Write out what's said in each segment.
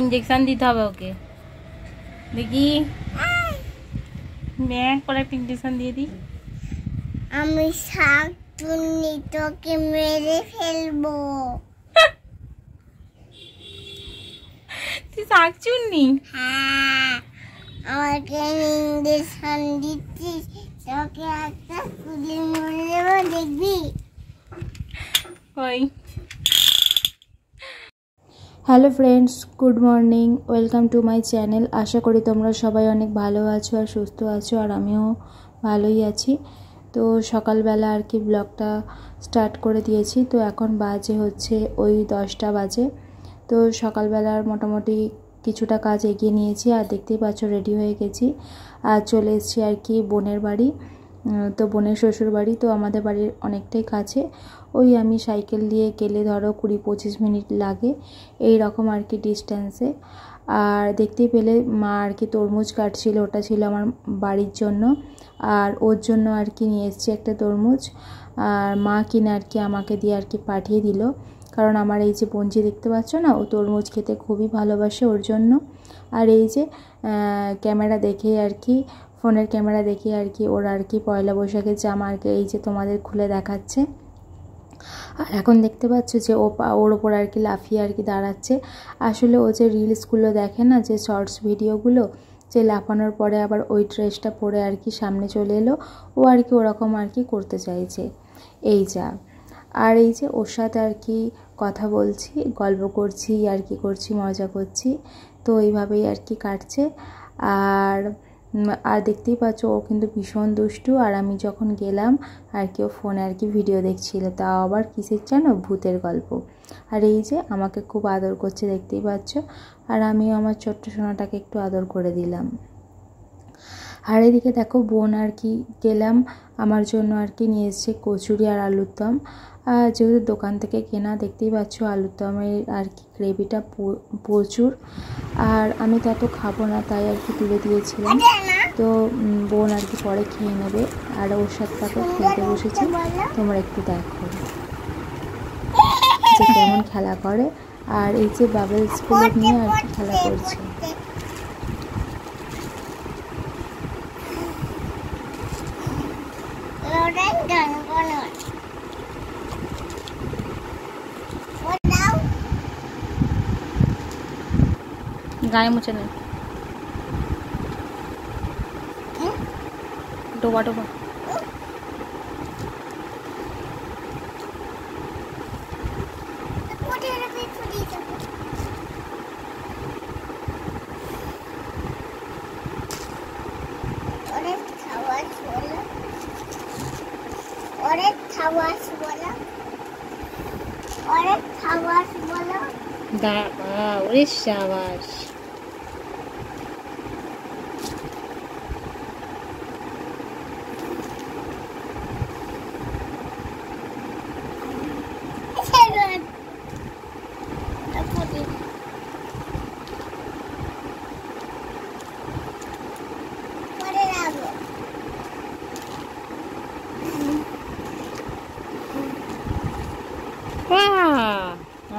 Injection দিতে হবে ওকে। দেখি ব্যাগ করে একটা ইনজেকশন দিয়ে দিই। আমি শাকচুন্নি তোকে মেরে ফেলবো। তুই শাকচুন্নি? হ্যাঁ, আমাকে ইনজেকশন দিচ্ছিস, তোকে একটা গুলি মেরে দেবো, দেখবি। ওই hello friends, good morning, welcome to my channel. আশা করি তোমরা সবাই অনেক ভালো আছো আর সুস্থ আছো, আর আমিও ভালোই আছি। তো সকালবেলা আর কি ব্লগটা স্টার্ট করে দিয়েছি। তো এখন বাজে হচ্ছে ওই 10টা বাজে। তো সকালবেলার মোটামুটি কিছুটা কাজ এগিয়ে নিয়েছি, আর দেখতেই পাচ্ছ রেডি হয়ে গেছি আর চলে এসেছি আর কি বোনের বাড়ি। তো বোনের শ্বশুর বাড়ি তো আমাদের বাড়ির অনেকটাই কাছে। ওই আমি সাইকেল দিয়ে গেলে ধরো 20-25 মিনিট লাগে, এই রকম আর কি ডিস্টেন্সে। আর দেখতেই পেলে মা আর কি তরমুজ কাটছিল, ওটা ছিল আমার বাড়ির জন্য, আর ওর জন্য আর কি নিয়ে এসেছি একটা তরমুজ। আর মা কিনে আর কি আমাকে দিয়ে আর কি পাঠিয়ে দিল, কারণ আমার এই যে বোনজি দেখতে পাচ্ছ না, ও তরমুজ খেতে খুবই ভালোবাসে, ওর জন্য। আর এই যে ক্যামেরা দেখে আর কি, ফোনের ক্যামেরা দেখে আর কি ওর আর কি পয়লা বৈশাখের জামা আর কি এই যে তোমাদের খুলে দেখাচ্ছে। আর এখন দেখতে পাচ্ছ যে ওর ওপর আর কি লাফিয়ে আর কি দাঁড়াচ্ছে। আসলে ও যে রিলসগুলো দেখে না, যে শর্টস ভিডিওগুলো, যে লাফানোর পরে আবার ওই ড্রেসটা পরে আর কি সামনে চলে এলো, ও আর কি ওরকম আর কি করতে চাইছে, এই যা। আর এই যে ওর সাথে আর কি কথা বলছি, গল্প করছি, আর কি করছি, মজা করছি। তো এইভাবেই আর কি কাটছে। আর দেখতেই পাচ্ছ ও কিন্তু ভীষণ দুষ্টু। আর আমি যখন গেলাম আর কি ও ফোনে আর কি ভিডিও দেখছিল, তাও আবার কিসের জানো, ভূতের গল্প। আর এই যে আমাকে খুব আদর করছে, দেখতেই পাচ্ছ। আর আমিও আমার ছোট্ট সোনাটাকে একটু আদর করে দিলাম। আর এদিকে দেখো বোন আর কি গেলাম আমার জন্য আর কি নিয়ে এসছে কচুরি আর আলুর দম। যেহেতু দোকান থেকে কেনা, দেখতেই পাচ্ছ আলুর দমের আর কি গ্রেভিটা প্রচুর, আর আমি তত খাবো না, তাই আর কি তুলে দিয়েছিলাম। তো বোন আর কি পরে খেয়ে নেবে, আর ওর সাথে তাকে খেলতে বসেছি। তোমরা একটু দেখো যে কেমন খেলা করে, আর এই যে বাবলসগুলো নিয়ে আর কি খেলা করছে। গায়ে মুছে নেই, ডোবা ডোবা। ওরে শাবাশ।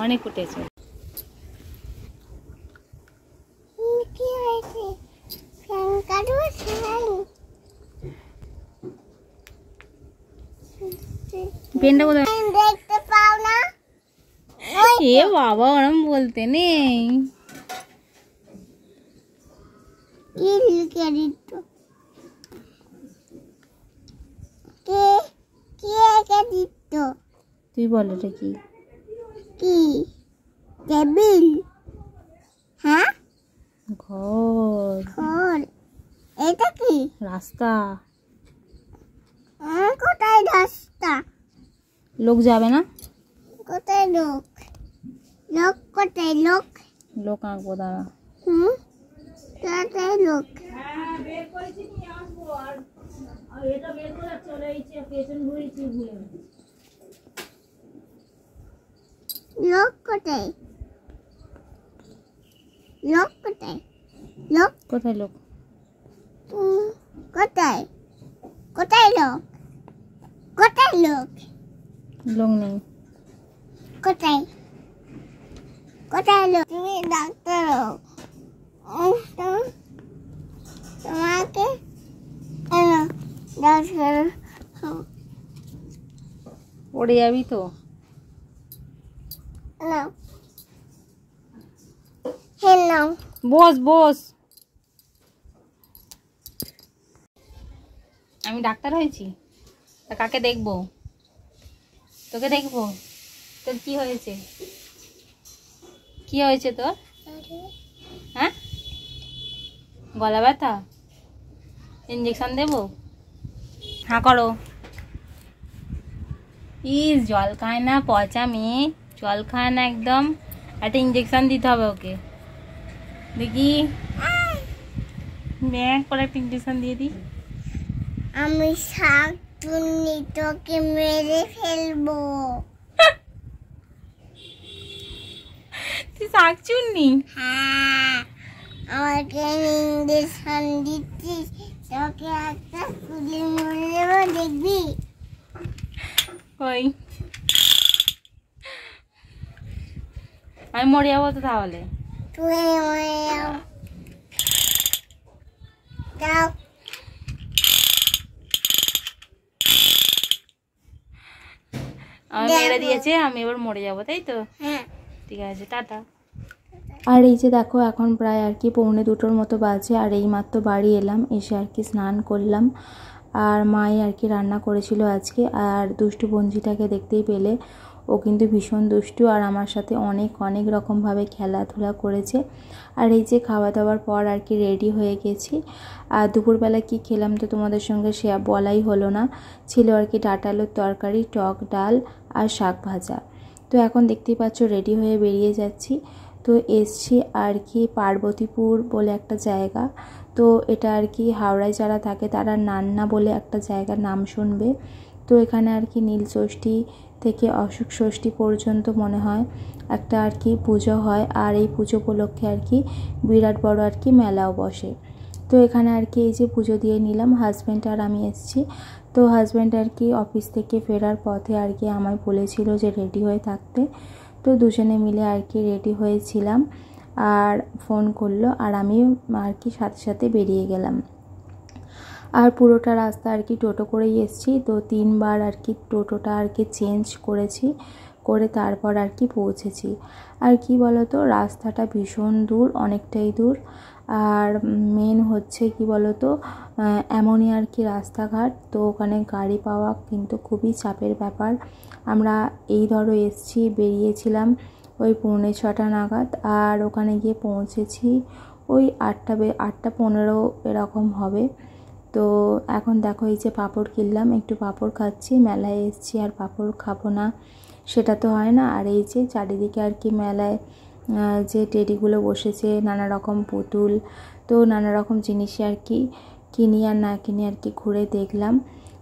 অনেক উঠেছে। পেনটা কোথায়? দেখতে পাও না? এ বাবা, ওরম বলতে নেই। কি লিখে দিত? কে কে দিত? তুই বল এটা কি? কি টেবিল? হ্যাঁ, ঘর। ঘর। এটা কি? রাস্তা। কোথায় রাস্তা? লোক যাবে না? কোথায় লোক? লোক কোথায়? লোক লোক আঁকবো দাঁড়া। কোথায় লোক? লোক কোথায়? লোক কোথায়? লোক কোথায় লোক? কোথায়? কোথায় লোক? কোথায় লোক? লোক নেই। কোথায়? কোথায় লোক? তুমি ডাক্তার হও। তোমাকে ডাক্তার হও। পড়ে যাবি তো। নাও হ্যালো বস বস। আমি ডাক্তার হয়েছি, তা কাকে দেখবো? তোকে দেখবো। তোর কি হয়েছে? কি হয়েছে তোর? হ্যাঁ, গলা ব্যথা? ইঞ্জেকশন দেবো? হ্যাঁ করো। ইস, জল খায় না, পচা মেয়ে, জল খায় না একদম। একটা ইঞ্জেকশন দিতে হবে ওকে। দেখি ব্যাগ করে একটা ইঞ্জেকশন দিয়ে দিই। আমি শাক চুন্নি তোকে মেরে ফেলবো। তুই শাক চুন্নি? হ্যাঁ, আমাকে ইঞ্জেকশন দিচ্ছিস, তোকে একটা তুলে মরে যাবো, দেখবি? ওই আমি মরে যাবো তো তাহলে? তুই মরে যাও। যাও। আমার মেরে দিয়েছে, আমি এবার মরে যাবো, তাই তো? হ্যাঁ, ঠিক আছে, টাটা। আর এই যে দেখো এখন প্রায় আর কি 1:45 মতো বাজে, আর এই মাত্র বাড়ি এলাম, এসে আর কি স্নান করলাম। আর মাই আর কি রান্না করেছিল আজকে। আর দুষ্টু বঞ্জিটাকে দেখতেই পেলে, ও কিন্তু ভীষণ দুষ্টু, আর আমার সাথে অনেক অনেক রকমভাবে খেলাধুলা করেছে। আর এই যে খাওয়া দাওয়ার পর আর কি রেডি হয়ে গেছি। আর দুপুরবেলা কি খেলাম তো তোমাদের সঙ্গে সে বলাই হলো না। ছিল আর কি ডাঁটা আলুর তরকারি, টক ডাল আর শাক ভাজা। তো এখন দেখতেই পাচ্ছ রেডি হয়ে বেরিয়ে যাচ্ছি। তো এসছি আর কি পার্বতীপুর বলে একটা জায়গা। তো এটা আর কি হাওড়ায় যারা থাকে তারা নান্না বলে একটা জায়গার নাম শুনবে। তো এখানে আর কি নীলষষ্ঠী থেকে অশোক ষষ্ঠী পর্যন্ত মনে হয় একটা আর কি পুজো হয়। আর এই পুজো উপলক্ষে আর কি বিরাট বড় আর কি মেলাও বসে। তো এখানে আর কি এই যে পুজো দিয়ে নিলাম, হাজব্যান্ড আর আমি এসেছি। তো হাজব্যান্ড আর কি অফিস থেকে ফেরার পথে আর কি আমায় বলেছিল যে রেডি হয়ে থাকতে। তো দুজনে মিলে আর কি রেডি হয়েছিলাম, আর ফোন করলো, আর আমি আর কি সাথে সাথে বেরিয়ে গেলাম। আর পুরোটা রাস্তা আর কি টোটো করেই এসেছি। তো 3 বার আর কি টোটোটা আর কি চেঞ্জ করেছি, করে তারপর আর কি পৌঁছেছি। আর কি বলতো, রাস্তাটা ভীষণ দূর, অনেকটাই দূর। আর মেন হচ্ছে কি বলতো, এমনই আর কি রাস্তাঘাট, তো ওখানে গাড়ি পাওয়া কিন্তু খুবই চাপের ব্যাপার। আমরা এই ধরো এসছি, বেরিয়েছিলাম ওই 6:45 নাগাদ, আর ওখানে গিয়ে পৌঁছেছি ওই 8:15 এরকম হবে। তো এখন দেখো এই যে পাঁপড় কিনলাম, একটু পাঁপড় খাচ্ছি। মেলায় এসেছি আর পাঁপড় খাবো না সেটা তো হয় না। আর এই যে চারিদিকে আর কি মেলায় যে টেডিগুলো বসেছে, নানা রকম পুতুল, তো নানা রকম জিনিসই আর কি কিনি আর না কিনি আর কি ঘুরে দেখলাম।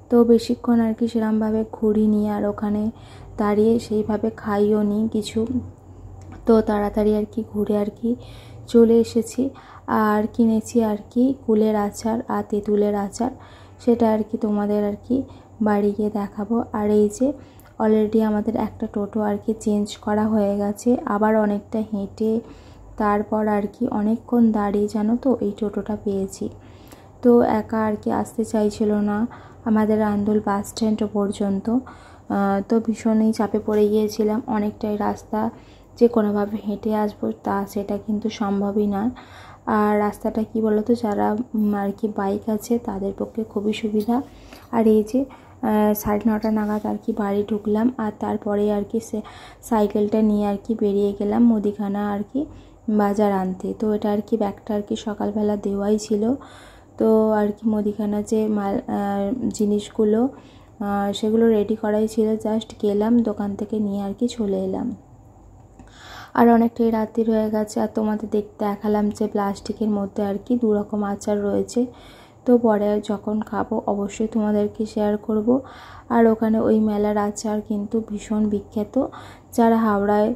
তো বেশিক্ষণ আর কি সেরমভাবে ঘুরিনি, আর ওখানে দাঁড়িয়ে সেইভাবে খাইও নি কিছু। তো তাড়াতাড়ি আর কি ঘুরে আর কি চলে এসেছি। আর কিনেছি আর কি কুলের আচার আর তেঁতুলের আচার, সেটা আর কি তোমাদের আর কি বাড়ি গিয়ে দেখাবো। আর এই যে অলরেডি আমাদের একটা টোটো আর কি চেঞ্জ করা হয়ে গেছে, আবার অনেকটা হেঁটে তারপর আর কি অনেকক্ষণ দাঁড়িয়ে জানো তো এই টোটোটা পেয়েছি। তো একা আর কি আসতে চাইছিল না আমাদের আন্দোল বাস স্ট্যান্ড পর্যন্ত। তো ভীষণই চাপে পড়ে গিয়েছিলাম, অনেকটাই রাস্তা যে কোনোভাবে হেঁটে আসবো তা সেটা কিন্তু সম্ভবই না। আর রাস্তাটা কি বলতো, যারা আর কি বাইক আছে তাদের পক্ষে খুবই সুবিধা। আর এই যে 9:30 নাগাদ আর কি বাড়ি ঢুকলাম, আর তারপরে আর কি সাইকেলটা নিয়ে আর কি বেরিয়ে গেলাম মুদিখানা আর কি বাজার আনতে। তো এটা আর কি ব্যাগটা আর কি সকালবেলা দেওয়াই ছিল। তো আর কি মুদিখানা যে জিনিসগুলো সেগুলো রেডি করাই ছিল, জাস্ট গেলাম দোকান থেকে নিয়ে আর কি চলে এলাম। আর অনেকটাই রাত্রির হয়ে গেছে, আর তোমাদের দেখালাম যে প্লাস্টিকের মধ্যে আর কি 2 রকম আচার রয়েছে। তো পরে যখন খাবো অবশ্যই তোমাদেরকে শেয়ার করব। আর ওখানে ওই মেলার আচার কিন্তু ভীষণ বিখ্যাত, যারা হাওড়ায়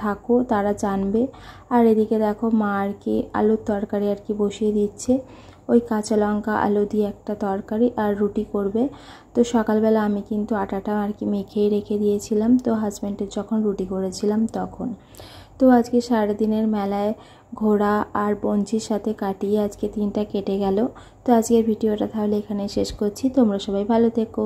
থাকো তারা জানবে। আর এদিকে দেখো মা আর কি আলুর তরকারি আর কি বসিয়ে দিচ্ছে, ওই কাঁচা লঙ্কা আলু দিয়ে একটা তরকারি, আর রুটি করবে। তো সকালবেলা আমি কিন্তু আটাটা আর কি মেখেই রেখে দিয়েছিলাম, তো হাজব্যান্ডের যখন রুটি করেছিলাম তখন। তো আজকে সারাদিনের মেলায় ঘোড়া আর বঞ্চির সাথে কাটিয়ে আজকে দিনটা কেটে গেল। তো আজকের ভিডিওটা তাহলে এখানে শেষ করছি। তোমরা সবাই ভালো থেকো।